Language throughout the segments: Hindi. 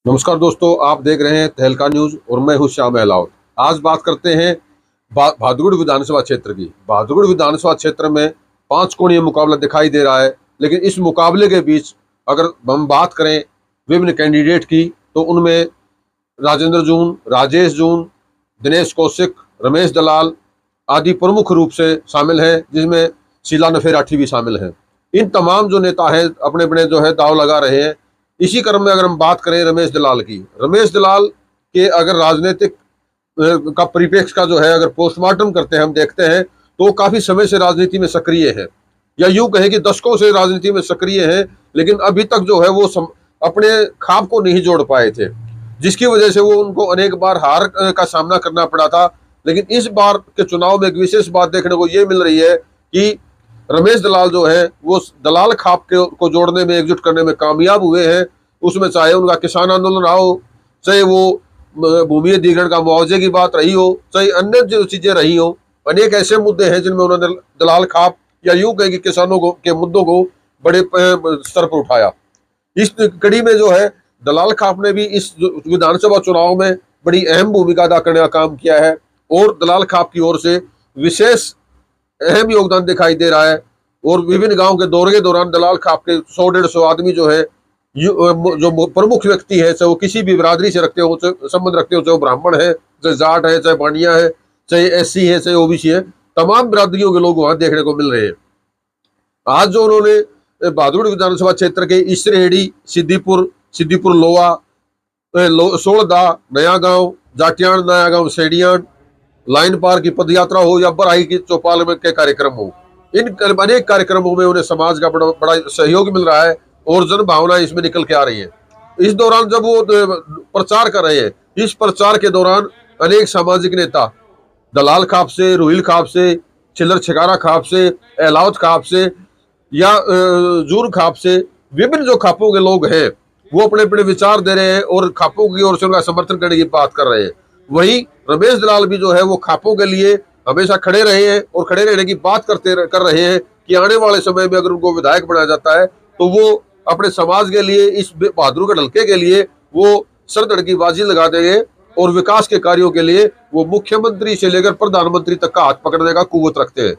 नमस्कार दोस्तों, आप देख रहे हैं तहलका न्यूज और मैं हूं श्याम अहलावत। आज बात करते हैं भादुगुड़ विधानसभा क्षेत्र की। भादुगुड़ विधानसभा क्षेत्र में 5 कोणीय मुकाबला दिखाई दे रहा है, लेकिन इस मुकाबले के बीच अगर हम बात करें विभिन्न कैंडिडेट की तो उनमें राजेंद्र जून, राजेश जून, दिनेश कौशिक, रमेश दलाल आदि प्रमुख रूप से शामिल हैं, जिसमें शीला नफेराठी भी शामिल हैं। इन तमाम जो नेता हैं अपने अपने जो है दाव लगा रहे हैं। इसी क्रम में अगर हम बात करें रमेश दलाल की, रमेश दलाल के अगर राजनीतिक का परिप्रेक्ष्य का जो है अगर पोस्टमार्टम करते हैं, हम देखते हैं तो काफी समय से राजनीति में सक्रिय है, या यूं कहें कि दशकों से राजनीति में सक्रिय है, लेकिन अभी तक जो है वो अपने खाप को नहीं जोड़ पाए थे, जिसकी वजह से वो उनको अनेक बार हार का सामना करना पड़ा था। लेकिन इस बार के चुनाव में एक विशेष बात देखने को ये मिल रही है कि रमेश दलाल जो है वो दलाल खाप को जोड़ने में, एकजुट करने में कामयाब हुए हैं। उसमें चाहे उनका किसान आंदोलन रहा हो, चाहे वो भूमि अधिग्रहण का मुआवजे की बात रही हो, चाहे अन्य जो चीजें रही हो, अनेक ऐसे मुद्दे हैं जिनमें उन्होंने दलाल खाप या यूं कहें कि किसानों को के मुद्दों को बड़े स्तर पर उठाया। इस कड़ी में जो है दलाल खाप ने भी इस विधानसभा चुनाव में बड़ी अहम भूमिका अदा करने का काम किया है और दलाल खाप की ओर से विशेष अहम योगदान दिखाई दे रहा है। और विभिन्न गांव के दौरे के दौरान दलाल खाप के 100-150 आदमी जो है, जो प्रमुख व्यक्ति है, चाहे वो किसी भी बिरादरी से रखते हो, संबंध रखते हो, चाहे वो ब्राह्मण है, चाहे जाट है, चाहे बानिया है, चाहे एससी है, चाहे ओबीसी है, तमाम बिरादरियों के लोग वहां देखने को मिल रहे हैं। आज जो उन्होंने भादुगुड़ विधानसभा क्षेत्र के इसरेहड़ी, सिद्दीपुर लोहा, सोलदा, नया गांव, जाटियान, नया गांव, सेडियान, लाइन पार की पदयात्रा हो या बराई की चौपाल में के कार्यक्रम हो, इन अनेक कार्यक्रमों में उन्हें समाज का बड़ा सहयोग मिल रहा है और जन भावना इसमें निकल के आ रही है। इस दौरान जब वो प्रचार कर रहे हैं, इस प्रचार के दौरान अनेक सामाजिक नेता दलाल खाप से, रुहिल खाप से, चिल्लर छिकारा खाप से, अहलावत खाप से या जून खाप से, विभिन्न जो खापों के लोग हैं वो अपने अपने विचार दे रहे हैं और खापों की ओर से उनका समर्थन करने की बात कर रहे हैं। वहीं रमेश दलाल भी जो है वो खापों के लिए हमेशा खड़े रहे हैं और खड़े रहने की बात कर रहे हैं कि आने वाले समय में अगर उनको विधायक बनाया जाता है तो वो अपने समाज के लिए, इस बहादुर के ढलके के लिए वो सरदड़ की बाजी लगा देंगे और विकास के कार्यों के लिए वो मुख्यमंत्री से लेकर प्रधानमंत्री तक का हाथ पकड़ने का कुव्वत रखते हैं।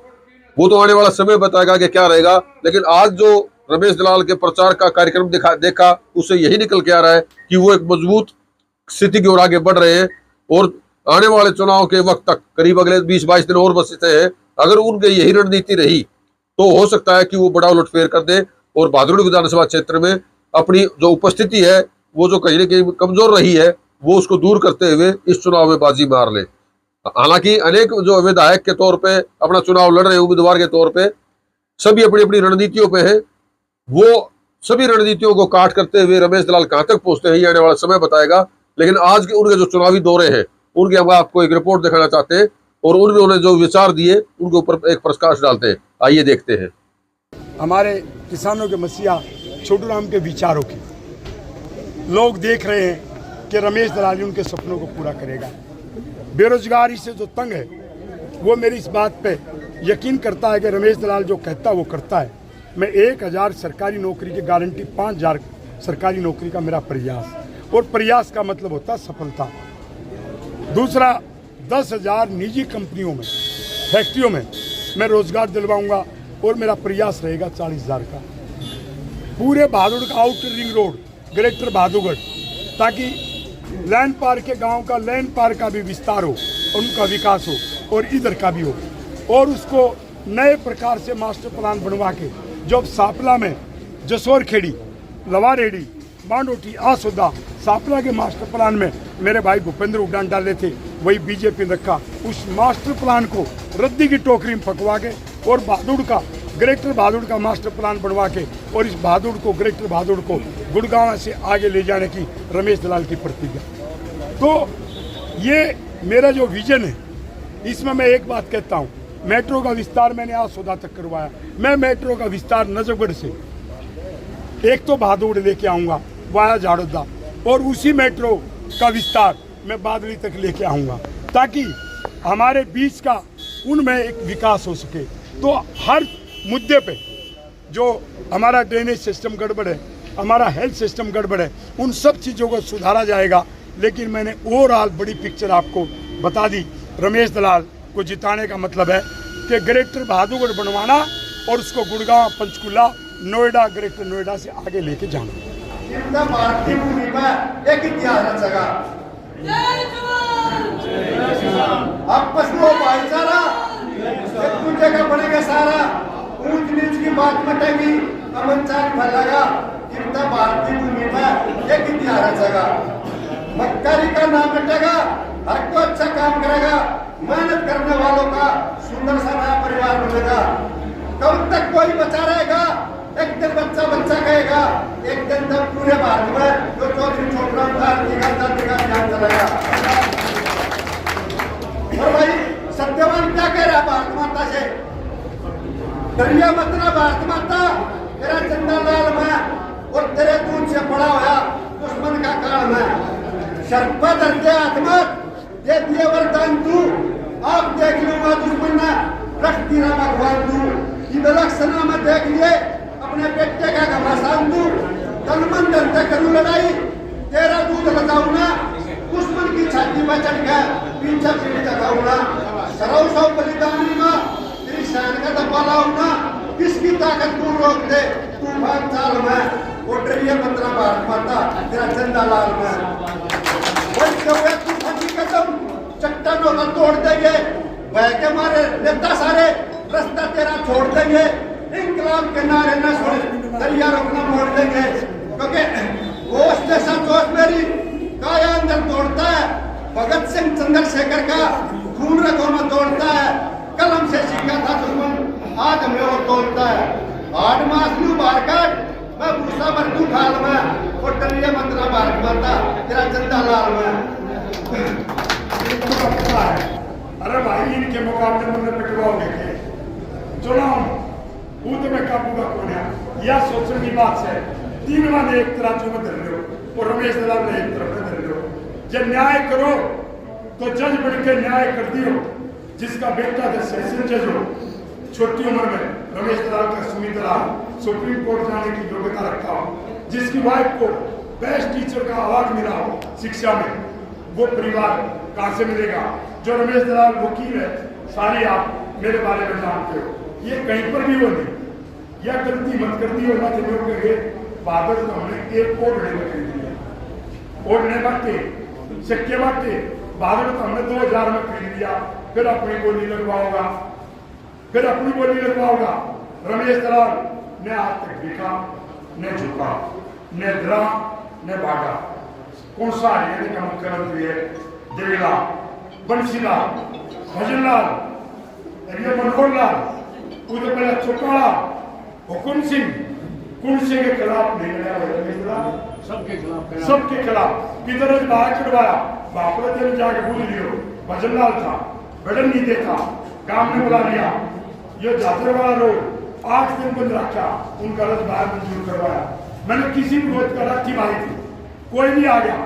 वो तो आने वाला समय बताएगा कि क्या रहेगा, लेकिन आज जो रमेश दलाल के प्रचार का कार्यक्रम देखा उससे यही निकल के आ रहा है कि वो एक मजबूत स्थिति की ओर आगे बढ़ रहे हैं और आने वाले चुनाव के वक्त तक करीब अगले 20-22 दिन और बचते हैं। अगर उनके यही रणनीति रही तो हो सकता है कि वो बड़ा उलटफेर कर दे और भादुगुड़ विधानसभा क्षेत्र में अपनी जो उपस्थिति है वो जो कहीं ना कहीं कमजोर रही है वो उसको दूर करते हुए इस चुनाव में बाजी मार ले। हालांकि अनेक जो विधायक के तौर पे अपना चुनाव लड़ रहे हैं, उम्मीदवार के तौर पे सभी अपनी अपनी रणनीतियों पे हैं। वो सभी रणनीतियों को काट करते हुए रमेश दलाल कहां तक पहुंचते हैं ये आने वाला समय बताएगा। लेकिन आज के उनके जो चुनावी दौरे हैं उनके हम आपको एक रिपोर्ट दिखाना चाहते हैं और उन्होंने जो विचार दिए उनके ऊपर एक प्रकाश डालते हैं। आइए देखते हैं। हमारे किसानों के मसीहा छोटू राम के विचारों की लोग देख रहे हैं कि रमेश दलाल उनके सपनों को पूरा करेगा। बेरोजगारी से जो तंग है वो मेरी इस बात पे यकीन करता है कि रमेश दलाल जो कहता है वो करता है। मैं 1000 सरकारी नौकरी की गारंटी, 5000 सरकारी नौकरी का मेरा प्रयास, और प्रयास का मतलब होता है सफलता। दूसरा, 10,000 निजी कंपनियों में, फैक्ट्रियों में मैं रोजगार दिलवाऊंगा और मेरा प्रयास रहेगा 40,000 का। पूरे बहादुर का outer ring road, greater Bahadurgarh, ताकि लैंड पार के गांव का, लैंड पार का भी विस्तार हो, उनका विकास हो और इधर का भी हो। और उसको नए प्रकार से मास्टर प्लान बनवा के, जो सापला में जसोर खेड़ी, लवारेडी, बांडोटी, आसोदा, सापला के मास्टर प्लान में मेरे भाई भूपेंद्र उड़ान डाले थे, वही बीजेपी ने रखा। उस मास्टर प्लान को रद्दी की टोकरी में पकवा के और बहादुर का, ग्रेटर बहादुर का मास्टर प्लान बनवा के और इस बहादुर को, ग्रेटर बहादुर को गुड़गांव से आगे ले जाने की रमेश दलाल की प्रतिज्ञा। तो ये मेरा जो विजन है, इसमें मैं एक बात कहता हूँ, मेट्रो का विस्तार मैंने आज सौदा तक करवाया। मैं मेट्रो का विस्तार नजफगढ़ से एक तो बहादुर लेके आऊँगा वाया झाड़ोदा, और उसी मेट्रो का विस्तार मैं बादली तक लेके आऊँगा, ताकि हमारे बीच का उनमें एक विकास हो सके। तो हर मुद्दे पे जो हमारा ड्रेनेज सिस्टम गड़बड़ है, हमारा हेल्थ सिस्टम गड़बड़ है, उन सब चीज़ों को सुधारा जाएगा। लेकिन मैंने ओवरऑल बड़ी पिक्चर आपको बता दी। रमेश दलाल को जिताने का मतलब है कि ग्रेटर बहादुरगढ़ बनवाना और उसको गुड़गांव, पंचकुला, नोएडा, ग्रेटर नोएडा से आगे लेके जाना। भारतीय भूमि पर एक इतिहास रचेगा, आपस में भाईचारा, एक दूसरे का बनेगा सारा, ऊंच नीच की बात मटेगी, अमन चाल फैलेगा। जितना भारतीय भूमि पर एक इतिहास रचेगा, मक्कारी का नाम मिटेगा, हर को अच्छा काम करेगा, मेहनत करने वालों का सुंदर सा नया परिवार मिलेगा। कब तक कोई बचा रहेगा? एक दिन बच्चा कहेगा, एक दिन तक पूरे भारत में जो चौधरी छोटराम था जाति का ध्यान चलेगा। और भाई सत्यवान क्या कह रहा है भारत माता से? दरिया मतना भारत माता, तेरा चंदा लाल में और तेरे दूध से पड़ा हुआ दुश्मन का काल में। शर्त पर धरते आत्मत दे दिए वरदान तू, आप देख लूंगा दुश्मन ने रख दिया भगवान तू। विलक्षणा में देख लिए अपने बेटे का घमासान तू, तन मन धन से करूं लड़ाई, तेरा दूध लगाऊंगा, दुश्मन की छाती में चढ़ गया पीछा पीढ़ी लगाऊंगा। सरव सौ बलिदानी में तेरी शान का दबा लाऊंगा, किसकी ताकत को रोक दे तूफान चाल में। वो डरिए मंत्रा भारत माता, तेरा चंदा लाल में कदम चट्टानों का तोड़ देंगे, बह के मारे नेता सारे रास्ता तेरा छोड़ देंगे। इंकलाब के नारे न सुन दरिया रोकना मोड़ देंगे, क्योंकि होश जैसा जोश मेरी काया अंदर तोड़ता है। भगत सिंह चंद्रशेखर का खून रगों में तोड़ता है, कलम से सीखा था दुश्मन आज हमें वो तोड़ता है। आठ मास लू बाहर काट मैं भूसा भर तू खाल में, और डरिए मंत्रा भारत माता, तेरा चंदा लाल में। अरे भाई इनके मुकाबले में पिटवाओगे के चुनाव बूथ में काबू का कौन है? यह सोचने की बात है। तीन वाले एक तरह में धर लो और रमेश दलाल ने एक तरफ धर लो। जब न्याय करो तो जज बन के न्याय कर दियो। जिसका बेटा जब सेशन जज हो, छोटी उम्र में रमेश दलाल का सुमित्रा सुप्रीम कोर्ट जाने की योग्यता रखता हो, जिसकी वाइफ को बेस्ट टीचर का अवार्ड मिला हो शिक्षा में, वो परिवार कहां से मिलेगा? जो रमेश दलाल वकील है, सारी आप मेरे बारे में जानते हो, ये कहीं पर भी वो नहीं। यह गलती मत कर दी हो ना, जो कहे बादल तो हमने एक ओढ़ने में खरीद लिया, ओढ़ने बाटे सिक्के बाटे, बादल तो हमने 2000 में खरीद लिया, फिर अपनी बोली लगवाओगा, फिर अपनी बोली लगवाओगा। रमेश दलाल ने आज तक दिखा न झुका, न डरा न भागा। कौन सा हरियाणा का मुख्यमंत्री है? देवीलाल, बंसीलाल, भजनलाल, मनोहर लाल, उधर पहले चौटाला, हुकुम सिंह, कुंड सिंह के खिलाफ नहीं लड़ा, सबके खिलाफ किधर बाहर चढ़वाया। बापड़ा तेरे जाके भूल लियो, भजनलाल था, बड़न नीते था, गांव में बुला लिया। ये जातर वाला रोड 8 दिन बंद रखा, उनका रथ बाहर मंजूर करवाया। मैंने किसी भी रोज का रथ मारी थी, कोई नहीं आ गया,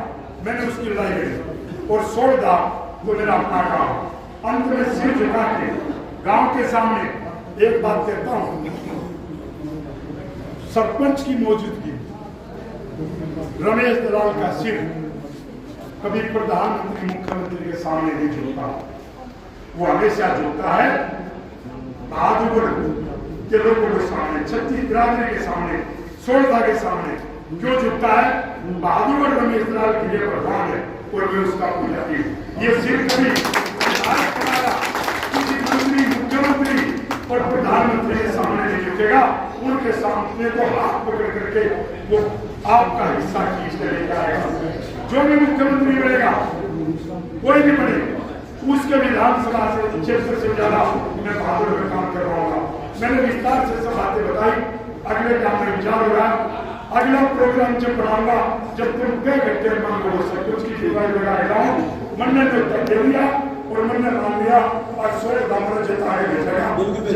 मैंने उसकी लड़ाई लड़ी और छोड़ दा तो मेरा अपना काम। अंत में सिर झुका के गांव के सामने एक बात कहता हूं, सरपंच की मौजूदगी रमेश दलाल का सिर कभी प्रधानमंत्री मुख्यमंत्री के सामने नहीं झुकता, वो हमेशा झुकता है बहादुरगढ़ के लोगों के सामने, छत्तीस बिरादरी के सामने, सोलदा के सामने। क्यों झुकता है? बहादुरगढ़ रमेश दलाल के लिए प्रधान है और मैं उसका पुजारी हूं। ये सिर कभी किसी मंत्री, मुख्यमंत्री और प्रधानमंत्री के सामने नहीं झुकेगा। उनके सामने तो हाथ पकड़ करके वो आपका हिस्सा खींच कर लेकर आएगा। जो भी मुख्यमंत्री बनेगा, कोई भी बने, उसके विधानसभा से क्षेत्र से ज्यादा मैं बहादुर में काम करवाऊंगा। मैंने विस्तार से सब बातें बताई, अगले काम में विचार होगा। अगला प्रोग्राम जब बनाऊंगा, जब तुम कई घंटे मांगो सब कुछ की दिवाली लगाएगा। मन ने तो तय दिया और मन ने मान लिया और 16 दामन जताए भेजेगा।